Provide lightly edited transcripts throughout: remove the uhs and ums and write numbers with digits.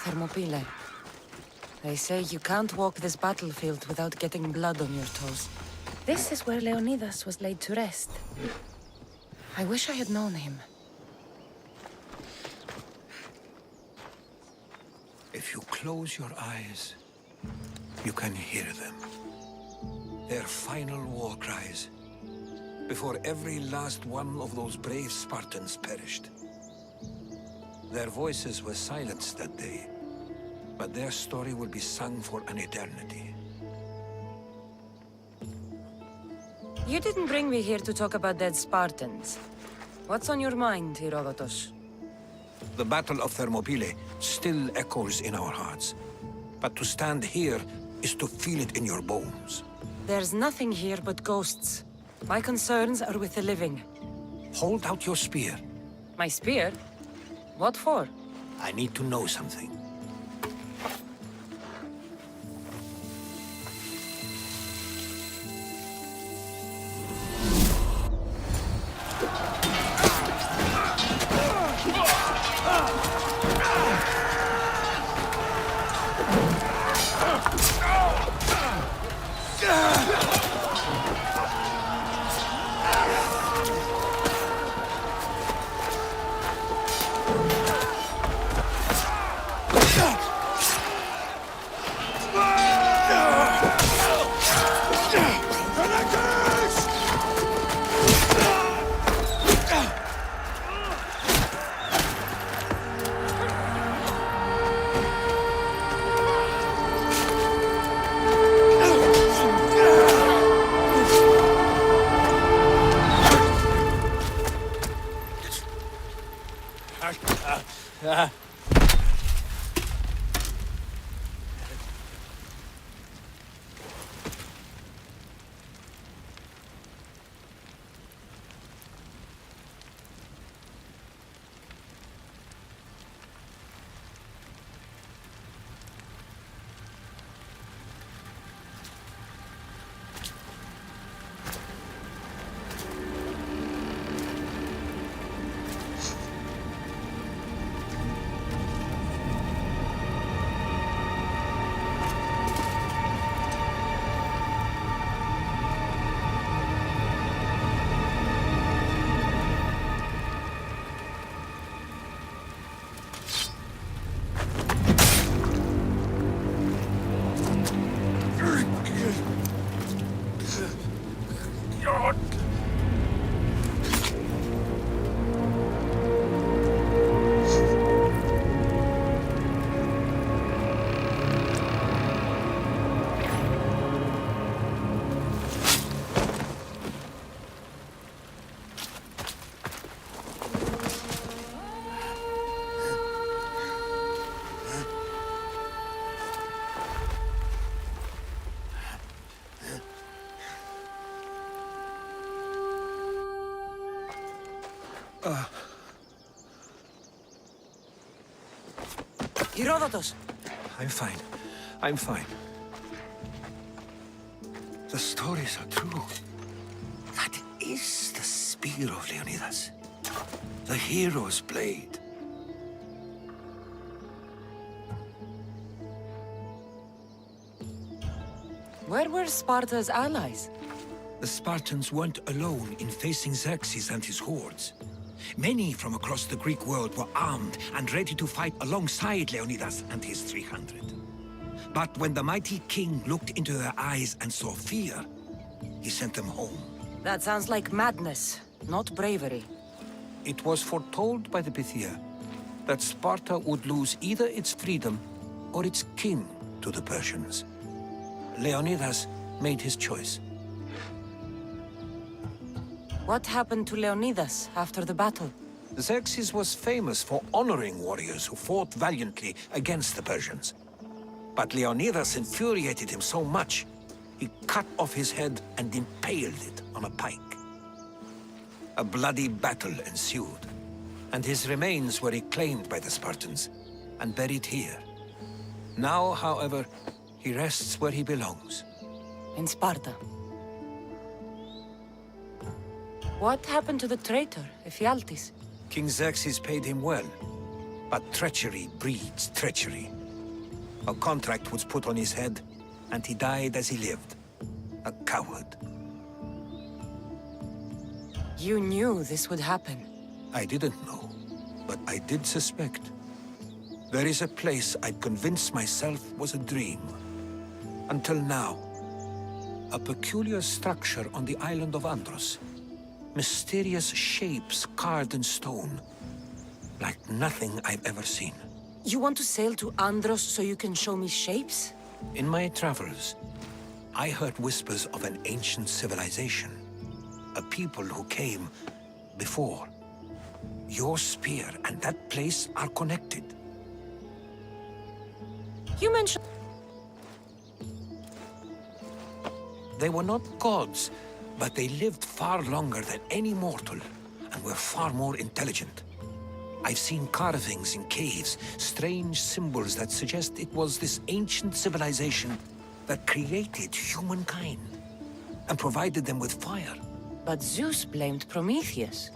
Thermopylae. They say you can't walk this battlefield without getting blood on your toes. This is where Leonidas was laid to rest. I wish I had known him. If you close your eyes, you can hear them. Their final war cries, before every last one of those brave Spartans perished. Their voices were silenced that day, but their story will be sung for an eternity. You didn't bring me here to talk about dead Spartans. What's on your mind, Herodotos? The Battle of Thermopylae still echoes in our hearts. But to stand here is to feel it in your bones. There's nothing here but ghosts. My concerns are with the living. Hold out your spear. My spear? What for? I need to know something. Herodotos! I'm fine. I'm fine. The stories are true. That is the spear of Leonidas. The hero's blade. Where were Sparta's allies? The Spartans weren't alone in facing Xerxes and his hordes. Many from across the Greek world were armed and ready to fight alongside Leonidas and his 300. But when the mighty king looked into their eyes and saw fear, he sent them home. That sounds like madness, not bravery. It was foretold by the Pythia that Sparta would lose either its freedom or its king to the Persians. Leonidas made his choice. What happened to Leonidas after the battle? Xerxes was famous for honoring warriors who fought valiantly against the Persians. But Leonidas infuriated him so much, he cut off his head and impaled it on a pike. A bloody battle ensued, and his remains were reclaimed by the Spartans and buried here. Now, however, he rests where he belongs. In Sparta. What happened to the traitor, Ephialtes? King Xerxes paid him well, But treachery breeds treachery. A contract was put on his head, and he died as he lived. A coward. You knew this would happen. I didn't know, but I did suspect. There is a place I'd convinced myself was a dream. Until now. A peculiar structure on the island of Andros. Mysterious shapes carved in stone. Like nothing I've ever seen. You want to sail to Andros so you can show me shapes? In my travels, I heard whispers of an ancient civilization. A people who came before. Your spear and that place are connected. You mentioned... They were not gods, but they lived far longer than any mortal, and were far more intelligent. I've seen carvings in caves, strange symbols that suggest it was this ancient civilization that created humankind, and provided them with fire. But Zeus blamed Prometheus.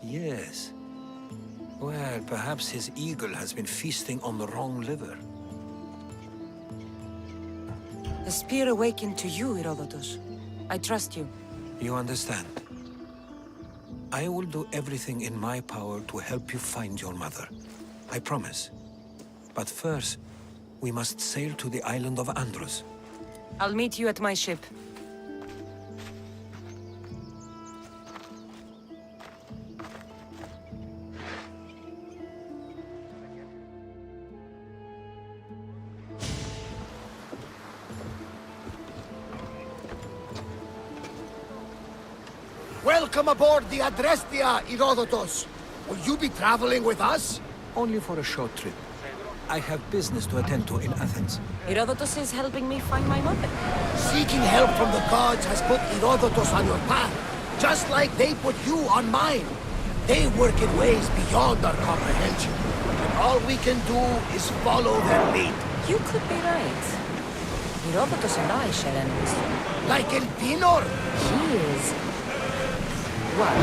Yes. Well, perhaps his eagle has been feasting on the wrong liver. The spear awakened to you, Herodotos. I trust you. You understand? I will do everything in my power to help you find your mother. I promise. But first, we must sail to the island of Andros. I'll meet you at my ship. Welcome aboard the Adrestia, Herodotos. Will you be traveling with us? Only for a short trip. I have business to attend to in Athens. Herodotos is helping me find my mother. Seeking help from the gods has put Herodotos on your path, just like they put you on mine. They work in ways beyond our comprehension, and all we can do is follow their lead. You could be right. Herodotos and I share enemies. Like El Pinor. He was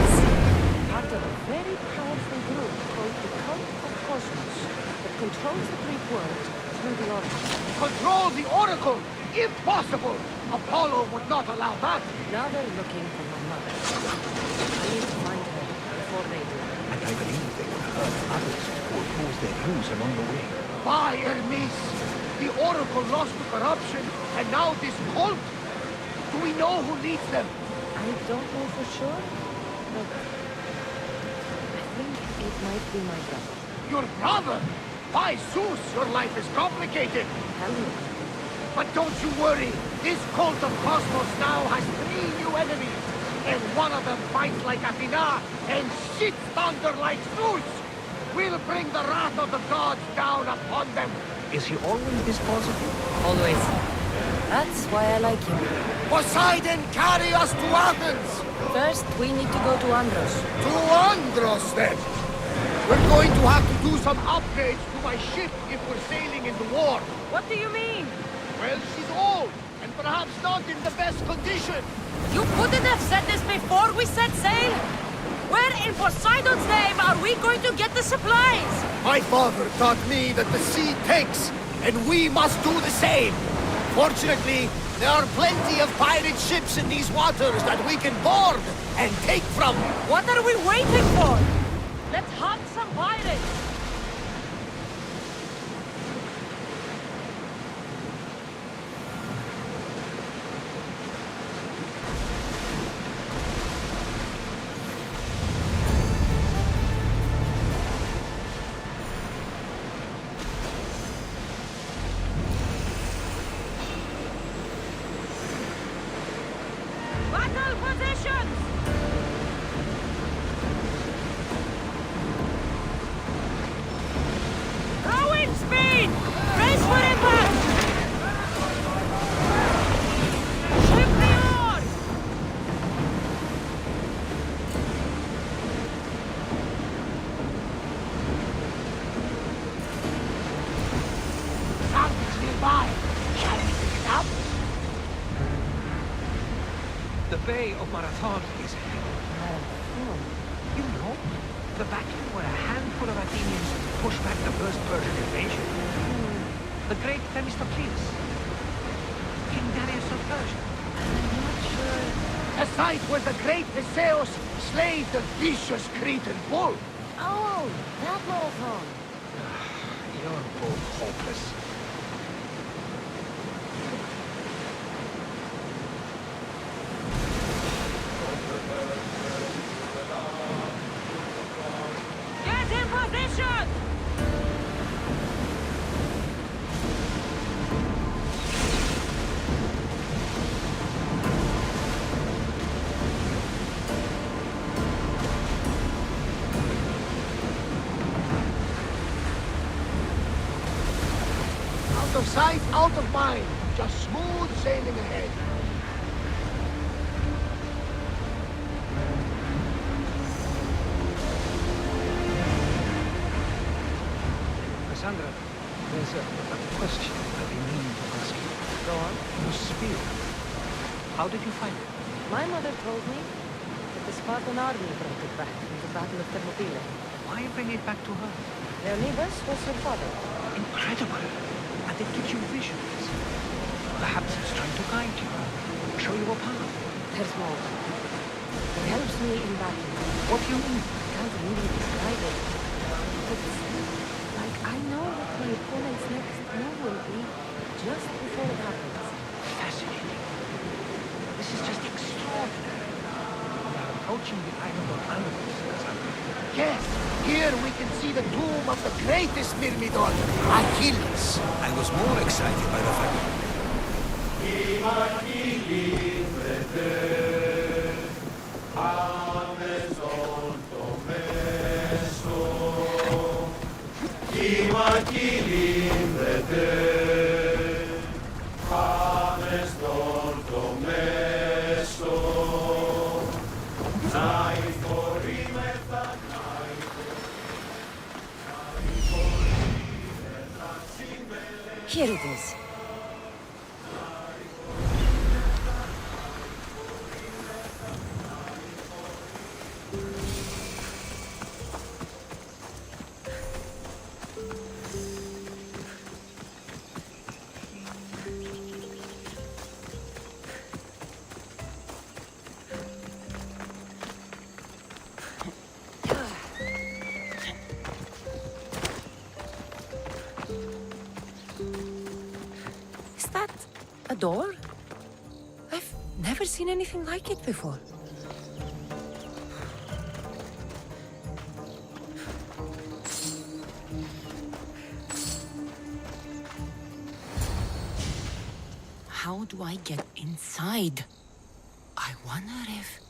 part of a very powerful group called the Cult of Cosmos that controls the Greek world through the Oracle. Control the Oracle, if possible. Apollo would not allow that. Now they're looking for my mother. I need to find her before they do. And I believe they will hurt others to oppose their views along the way. By Hermes, the Oracle lost to corruption, and now this cult. Do we know who leads them? I don't know for sure, but I think it might be my brother. Your brother? By Zeus, your life is complicated. Tell me. But don't you worry. This cult of Cosmos now has 3 new enemies. And one of them fights like Athena and shits thunder like Zeus. We'll bring the wrath of the gods down upon them. Is he always this positive? Always. That's why I like him. Poseidon, carry us to Athens! First, we need to go to Andros. To Andros, then! We're going to have to do some upgrades to my ship if we're sailing in the war. What do you mean? Well, she's old, and perhaps not in the best condition. You couldn't have said this before we set sail? Where in Poseidon's name are we going to get the supplies? My father taught me that the sea takes, and we must do the same. Fortunately, there are plenty of pirate ships in these waters that we can board and take from. What are we waiting for? Let's hunt some pirates! Battle positions! Rowing speed! Brace for impact! Ship me on! Something's nearby. Shall we pick it up? The Bay of Marathon is... You know? the battle where a handful of Athenians pushed back the first Persian invasion? The great Themistocles. King Darius of Persia. I'm not sure. A site where the great Theseus slayed the vicious Cretan bull. Oh, that marathon. You're both hopeless. Get in position! Out of sight, out of mind. Just smooth sailing ahead. Cassandra, there's a question I've been meaning to ask you. Go on. Your spear. How did you find it? My mother told me that the Spartan army brought it back from the Battle of Thermopylae. Why bring it back to her? Leonidas was her father. Incredible. And it gives you visions. Perhaps it's trying to guide you, show you a path. There's more. It helps me in battle. What do you mean? I can't really describe it. It's like I know what my opponent's next move will be just before it happens. Fascinating. This is just extraordinary. We are approaching the island of animals, Cassandra. Yes, here we can see the tomb of the greatest Myrmidon, Achilles. I was more excited by the fact Here it is. Is that a door? I've never seen anything like it before. How do I get inside? I wonder if...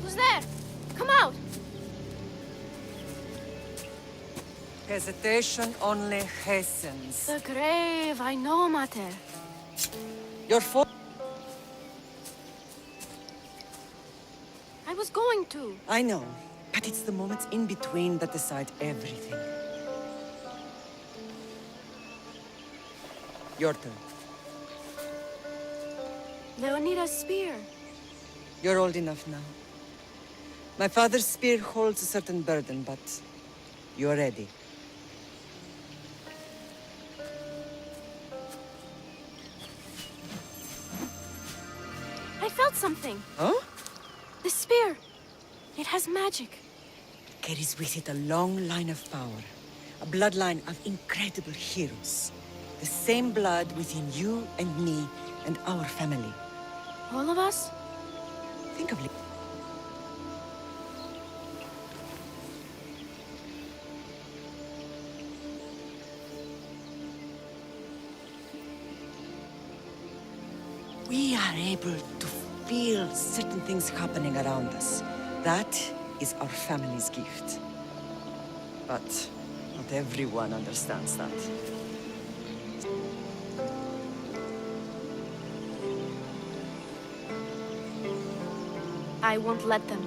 Who's there? Come out! Hesitation only hastens. The grave, I know, Mater. Your fault. I was going to. I know, but it's the moments in between that decide everything. Your turn. Leonidas' spear. You're old enough now. My father's spear holds a certain burden, but you're ready. I felt something. Huh? The spear. It has magic. Carries with it a long line of power. A bloodline of incredible heroes. The same blood within you and me and our family. All of us? Think of it. We are able to feel certain things happening around us. That is our family's gift. But not everyone understands that. I won't let them.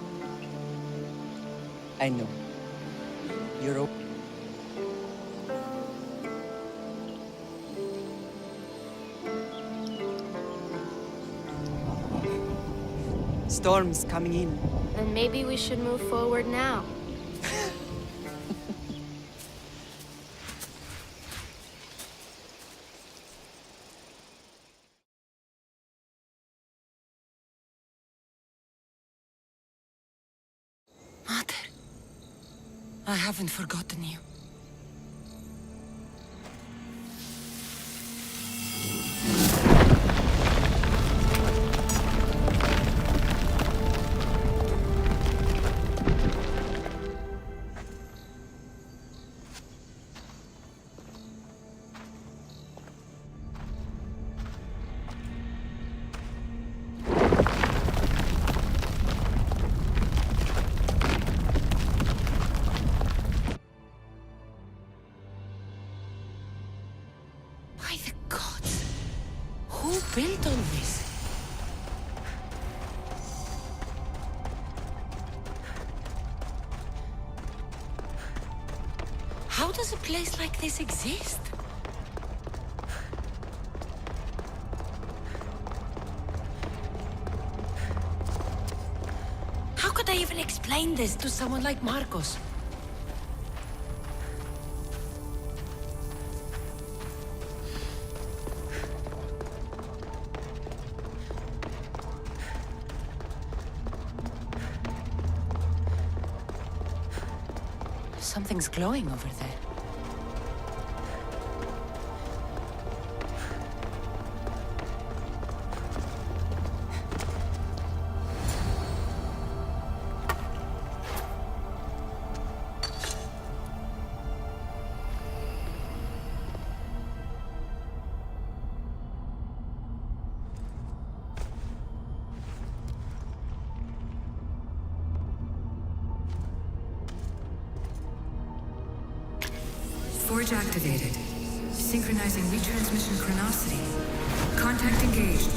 I know. You're Storm's coming in. Then maybe we should move forward now. Mother, I haven't forgotten you. By the gods, who built all this? How does a place like this exist? How could I even explain this to someone like Marcos? Something's glowing over there. Forge activated. Synchronizing retransmission chronicity. Contact engaged.